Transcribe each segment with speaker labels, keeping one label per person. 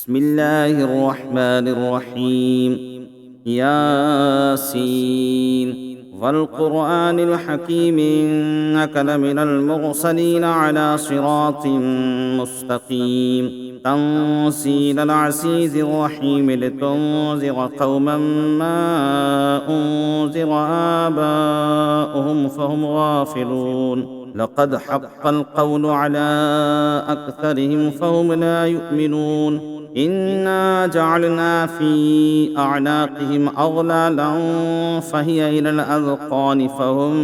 Speaker 1: بسم الله الرحمن الرحيم. ياسين والقرآن الحكيم إنك لمن المرسلين على صراط مستقيم تنزيل العزيز الرحيم لتنذر قوما ما أنذر آباؤهم فهم غافلون لقد حق القول على أكثرهم فهم لا يؤمنون إنا جعلنا في أعناقهم أغلالا فهي إلى الأذقان فهم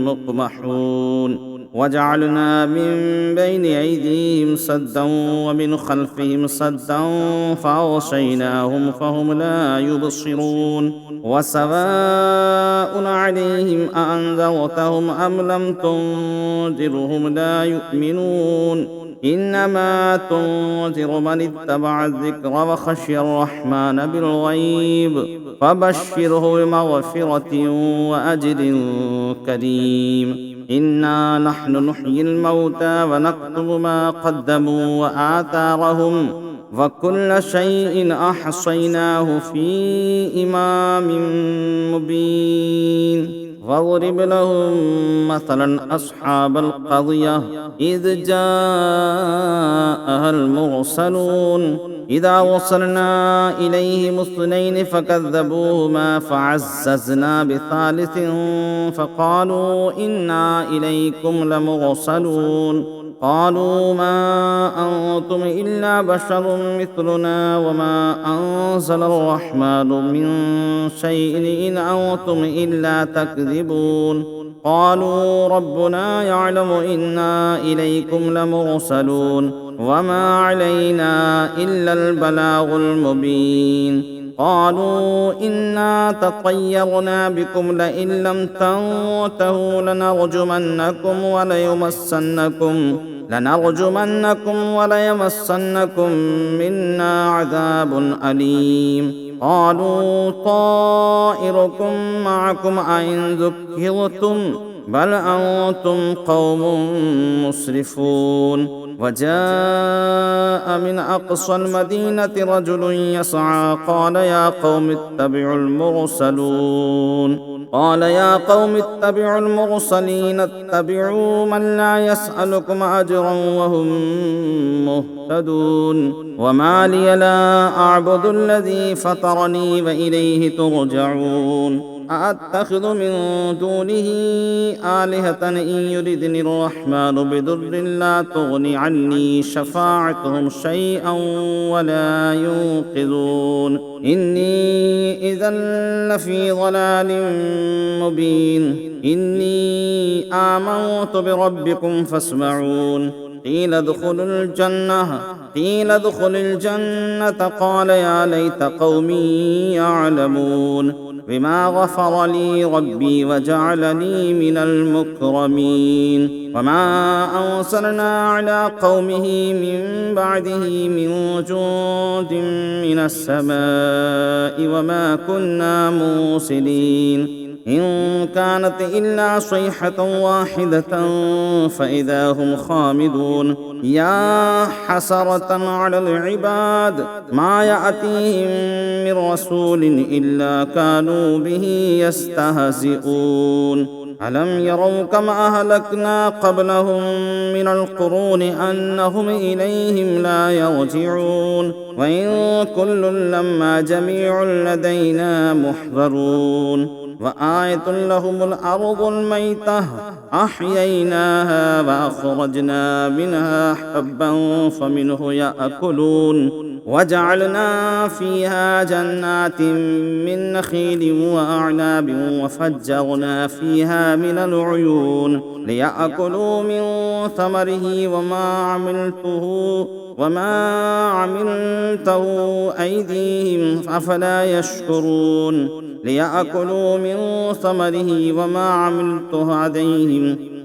Speaker 1: مقمحون وجعلنا من بين أيديهم سدا ومن خلفهم سدا فأغشيناهم فهم لا يبصرون وسواء عليهم أأنذرتهم أم لم تنذرهم لا يؤمنون إنما تنذر من اتبع الذكر وخشي الرحمن بالغيب فبشره بمغفرة وأجر كريم إنا نحن نحيي الموتى ونكتب ما قدموا وآثارهم وكل شيء أحصيناه في إمام مبين واضرب لهم مثلا أصحاب القرية إذ جاءها المرسلون إذا وصلنا إليهم اثنين فكذبوهما فعززنا بثالث فقالوا إنا إليكم لمرسلون قالوا ما أنتم إلا بشر مثلنا وما أنزل الرحمن من شيء إن أنتم إلا تكذبون قالوا ربنا يعلم إنا إليكم لمرسلون وما علينا إلا البلاغ المبين قالوا إنا تطيرنا بكم لئن لم تنتهوا لنرجمنكم وليمسنكم منا عذاب أليم قالوا طائركم معكم أئن ذكرتم بل أنتم قوم مسرفون وجاء من أقصى المدينة رجل يسعى قال يا قوم اتبعوا المرسلين اتبعوا من لا يسألكم أجرا وهم مهتدون وما لي لا أعبد الذي فطرني وإليه ترجعون أأتخذ من دونه آلهة إن يردني الرحمن بضر لا تغن عني شفاعتهم شيئا ولا ينقذون إني إذا لفي ضلال مبين إني آمنت بربكم فاسمعون قيل ادخلوا الجنة قال يا ليت قومي يعلمون بما غفر لي ربي وجعلني من المكرمين وما أرسلنا على قومه من بعده من جند من السماء وما كنا مرسلين إن كانت إلا صيحة واحدة فإذا هم خامدون يا حسرة على العباد ما يأتيهم من رسول إلا كانوا به يستهزئون ألم يروا كما أهلكنا قبلهم من القرون أنهم إليهم لا يرجعون وإن كل لما جميع لدينا محضرون وآية لهم الأرض الميتة أحييناها وأخرجنا منها حبا فمنه يأكلون وجعلنا فيها جنات من نخيل وأعناب وفجرنا فيها من العيون ليأكلوا من ثمره وما عملته أيديهم أفلا يشكرون ليأكلوا من ثمره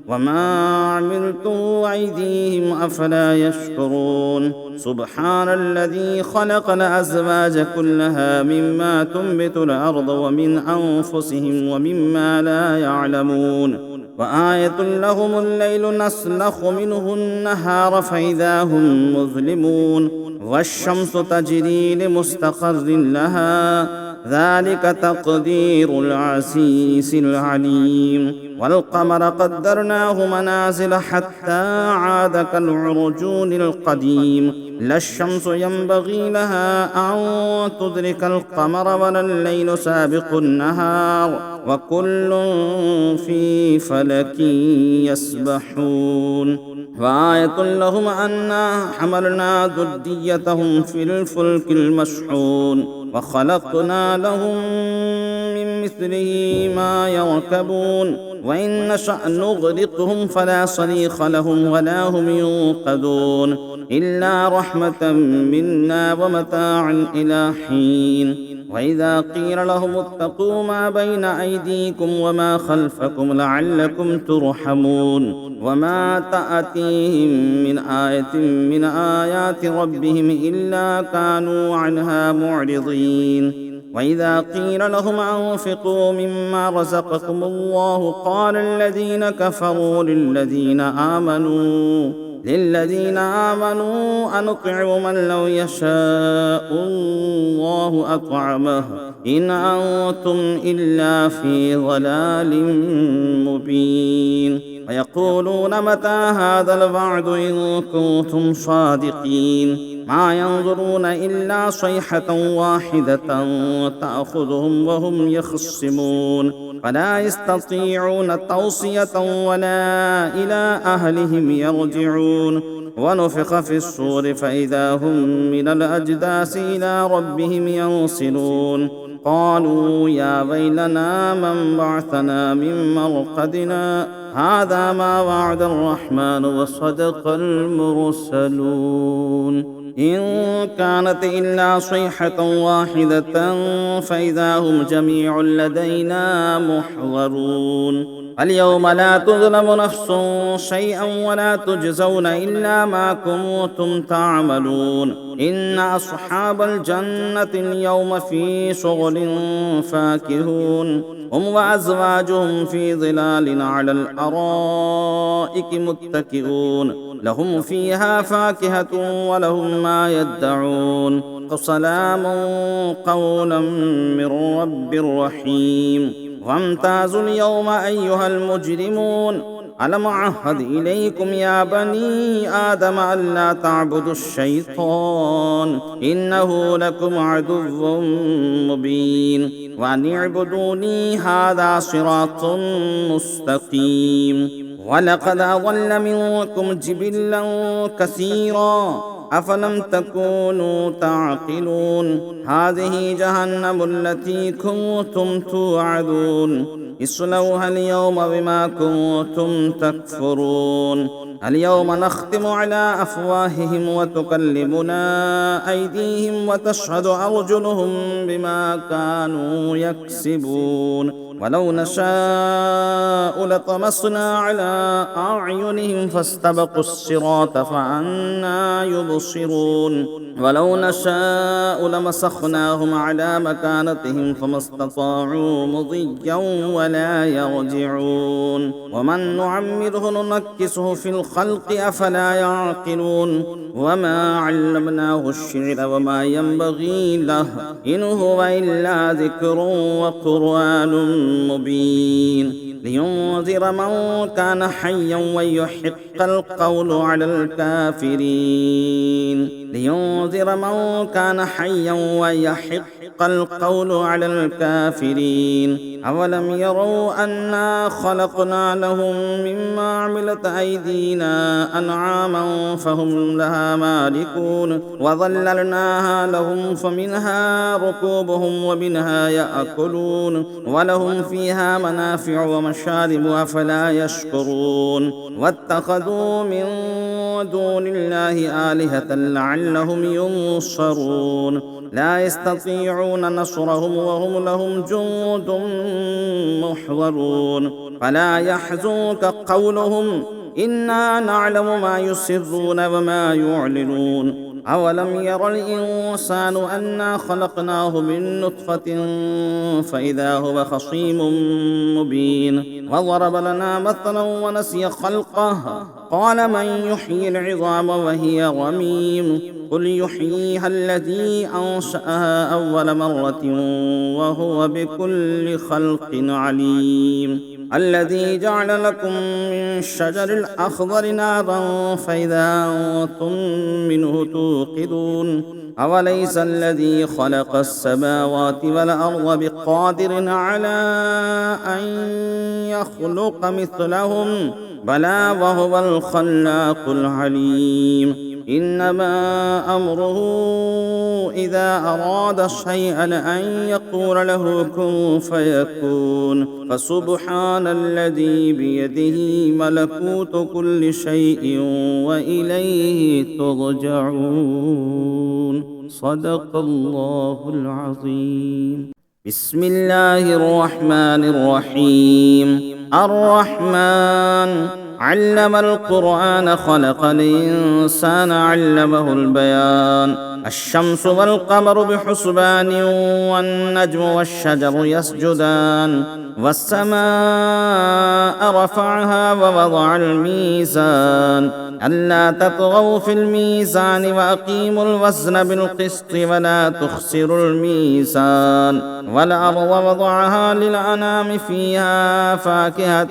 Speaker 1: وما عملته أيديهم أفلا يشكرون سبحان الذي خلق الأزواج كلها مما تنبت الأرض ومن أنفسهم ومما لا يعلمون وآية لهم الليل نسلخ منه النهار فإذا هم مظلمون والشمس تجري لمستقر لها ذلك تقدير العزيز العليم والقمر قدرناه منازل حتى عاد كالعرجون القديم لا الشمس ينبغي لها أن تدرك القمر ولا الليل سابق النهار وكل في فلك يسبحون وآية لهم أنا حملنا ذريتهم في الفلك المشحون وخلقنا لهم من مثله ما يركبون وإن نشأ نغرقهم فلا صريخ لهم ولا هم ينقذون إلا رحمة منا ومتاعا إلى حين وإذا قيل لهم اتقوا ما بين أيديكم وما خلفكم لعلكم ترحمون وما تأتيهم من آية من آيات ربهم إلا كانوا عنها معرضين وإذا قيل لهم أنفقوا مما رزقكم الله قال الذين كفروا للذين آمنوا أنطعم من لو يشاء الله أطعمه إن أنتم إلا في ضلال مبين ويقولون متى هذا الوعد إن كنتم صادقين ما ينظرون إلا صيحة واحدة تأخذهم وهم يخصمون فلا يستطيعون توصية ولا إلى أهلهم يرجعون ونفخ في الصور فإذا هم من الأجداث إلى ربهم ينصلون قالوا يا ويلنا من بعثنا من مرقدنا هذا ما وعد الرحمن وصدق المرسلون إن كانت إلا صيحة واحدة فإذا هم جميع لدينا محضرون اليوم لا تظلم نفس شيئا ولا تجزون إلا ما كنتم تعملون إن أصحاب الجنة اليوم في شغل فاكهون هم وأزواجهم في ظلال على الأرائك متكئون لهم فيها فاكهة ولهم ما يدعون سلام قولا من رب رحيم وامتازوا اليوم أيها المجرمون ألم أعهد إليكم يا بني آدم ألا تعبدوا الشيطان إنه لكم عدو مبين وأن اعبدوني هذا صراط مستقيم ولقد أضل منكم جبلا كثيرا أفلم تكونوا تعقلون هذه جهنم التي كنتم توعدون اصلوها اليوم بما كنتم تكفرون اليوم نختم على أفواههم وتكلمنا أيديهم وتشهد أرجلهم بما كانوا يكسبون ولو نشاء لطمسنا على أعينهم فاستبقوا الصراط فأنى يبصرون ولو نشاء لمسخناهم على مكانتهم فما استطاعوا مضيا ولا يرجعون ومن نعمره ننكسه في الخلق أفلا يعقلون وما علمناه الشعر وما ينبغي له إن هو إلا ذكر وقرآن مبين لينذر من كان حيا ويحق القول على الكافرين لينذر من كان حيا ويحق القول على الكافرين أولم يروا أنا خلقنا لهم مما عملت أيدينا أنعاما فهم لها مالكون وظللناها لهم فمنها ركوبهم ومنها يأكلون ولهم فيها منافع ومشارب أفلا يشكرون واتخذوا من دون الله آلهة لعلهم ينصرون لا يستطيعون نصرهم وهم لهم جند محضرون فلا يحزنك قولهم إنا نعلم ما يسرون وما يعلنون أولم ير الإنسان أنا خلقناه من نطفة فإذا هو خصيم مبين وضرب لنا مثلا ونسي خلقه قال من يحيي العظام وهي رميم قل يحييها الذي أنشأها أول مرة وهو بكل خلق عليم الذي جعل لكم من الشجر الأخضر نارا فإذا أنتم منه توقدون أوليس الذي خلق السماوات والأرض بقادر على أن يخلق مثلهم بلى وهو الخلاق العليم إنما أمره إذا أراد شيئا أن يقول له كن فيكون فسبحان الذي بيده ملكوت كل شيء وإليه ترجعون صدق الله العظيم بسم الله الرحمن الرحيم الرحمن علم القرآن خلق الإنسان علمه البيان الشمس والقمر بحسبان والنجم والشجر يسجدان والسماء رفعها ووضع الميزان ألا تطغوا في الميزان وأقيموا الوزن بالقسط ولا تخسروا الميزان والأرض وضعها للأنام فيها فاكهة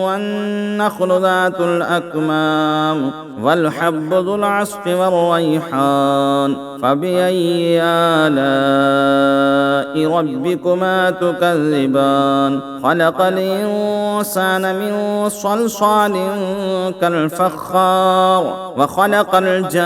Speaker 1: والنخل ذات الأكمام والحب ذو العصف والريحان فبأي آلاء ربكما تكذبان خلق الإنسان من صلصال كالفخار وخلق الجان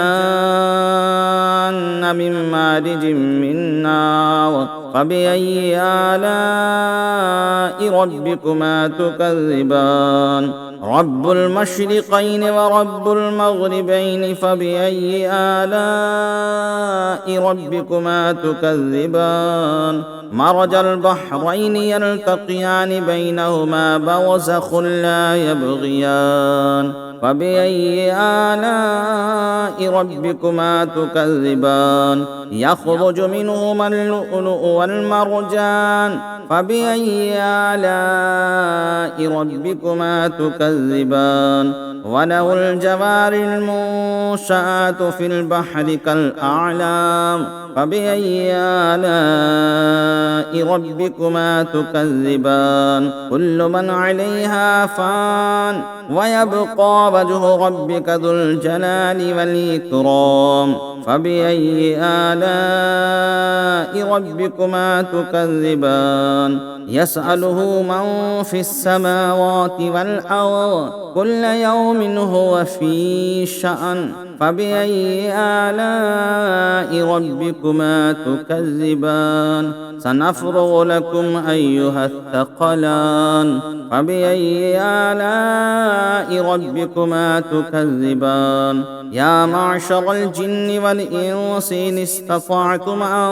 Speaker 1: من مارج من نار فبأي آلاء ربكما تكذبان رب المشرقين ورب المغربين فبأي آلاء ربكما تكذبان مرج البحرين يلتقيان بينهما برزخ لا يبغيان فبأي آلاء ربكما تكذبان يخرج منهما اللؤلؤ والمرجان فبأي آلاء ربكما تكذبان وله الجوار المنشآت في البحر كالأعلام فبأي آلاء ربكما تكذبان كل من عليها فان ويبقى وجه ربك ذو الجلال والإكرام فبأي آلاء ربكما تكذبان يسأله من في السماوات والأرض كل يوم هو في شأن فبأي آلاء ربكما تكذبان سنفرغ لكم أيها الثقلان فبأي آلاء ربكما تكذبان يا معشر الجن والإنس إن استطعتم أن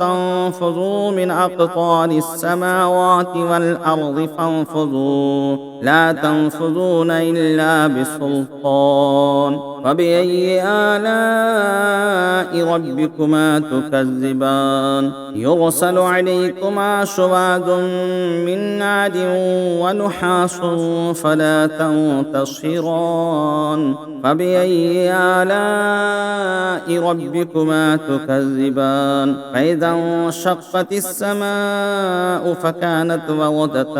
Speaker 1: تنفذوا من أقطار السماوات والأرض فانفذوا لا تنفذون إلا بسلطان فبأي آلاء ربكما تكذبان يرسل عليكما شواظ من نار ونحاس فلا تنتصران فبأي آلاء ربكما تكذبان فإذا انشقت السماء فكانت وردة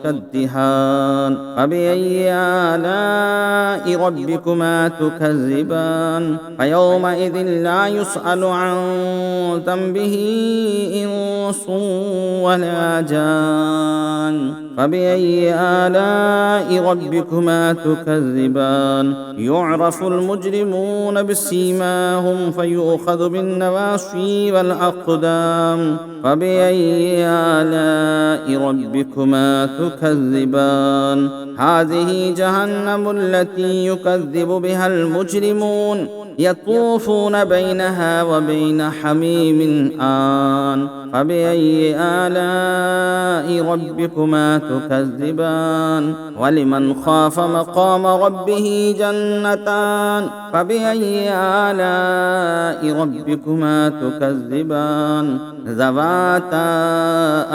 Speaker 1: كالدهان فبأي آلاء ربكما تكذبان فيومئذ لا يسأل عن ذنبه إنس ولا جان فبأي آلاء ربكما تكذبان يعرف المجرمون بسيماهم فيؤخذ بالنواصي والأقدام فبأي آلاء ربكما تكذبان هذه جهنم التي يكذب بها المجرمون يطوفون بينها وبين حميم آن فبأي آلاء ربكما تكذبان ولمن خاف مقام ربه جنتان فبأي آلاء ربكما تكذبان ذواتا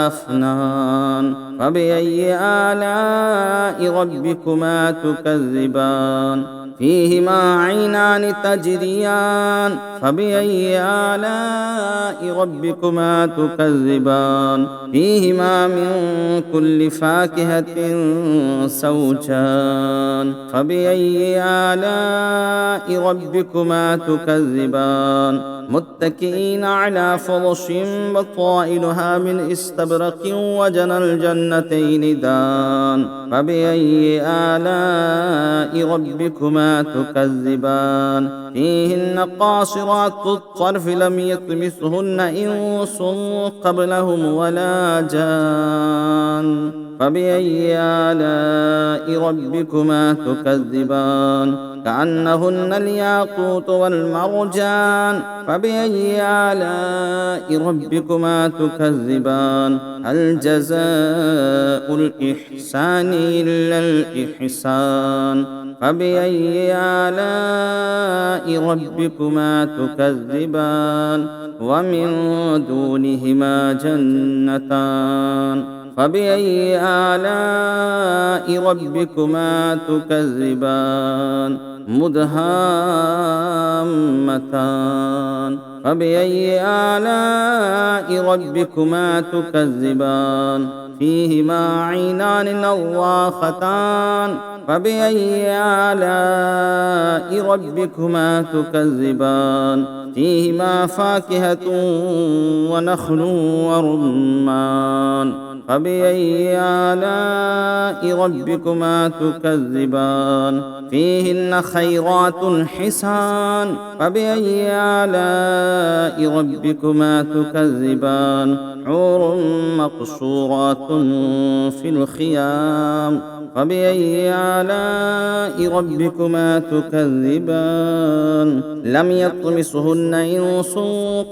Speaker 1: أفنان فبأي آلاء ربكما تكذبان فيهما عينان تجريان فبأي آلاء ربكما تكذبان فيهما من كل فاكهة زوجان فبأي آلاء ربكما تكذبان متكئين على فرش بطائنها من استبرق وجنى الجنتين دان فبأي آلاء ربكما تكذبان فيهن قاصرات الطرف لم يطمثهن إنس قبلهم ولا جان فبأي آلاء ربكما تكذبان كأنهن الياقوت والمرجان فبأي آلاء ربكما تكذبان هل جزاء الإحسان إلا الإحسان فبأي آلاء ربكما تكذبان ومن دونهما جنتان فبأي آلاء ربكما تكذبان مدهامتان فبأي آلاء ربكما تكذبان فيهما عينان نضاختان فبأي آلاء ربكما تكذبان فيهما فاكهة ونخل ورمان فبأي آلاء ربكما تكذبان فيهن خيرات حسان فبأي آلاء ربكما تكذبان حور مقصورات في الخيام فبأي آلاء ربكما تكذبان لم يطمسهن إنس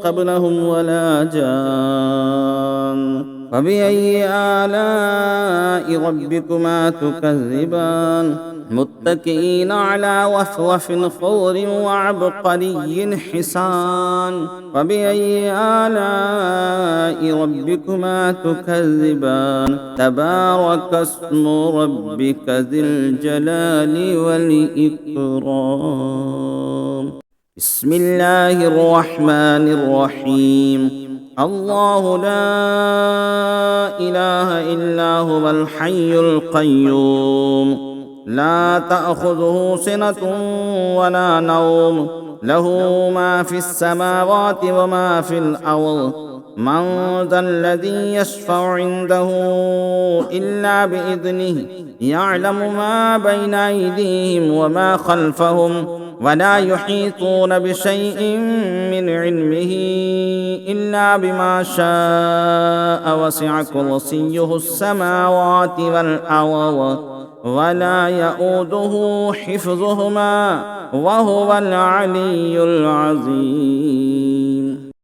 Speaker 1: قبلهم ولا جان فبأي آلاء ربكما تكذبان متكئين على وفوف خضر وعبقري حسان فبأي آلاء ربكما تكذبان تبارك اسم ربك ذي الجلال والإكرام بسم الله الرحمن الرحيم الله لا إله إلا هو الحي القيوم لا تأخذه سنة ولا نوم له ما في السماوات وما في الأرض من ذا الذي يشفع عنده إلا بإذنه يعلم ما بين أيديهم وما خلفهم ولا يحيطون بشيء من علمه إلا بما شاء وسع كرسيه السماوات والأرض ولا يؤوده حفظهما وهو العلي العظيم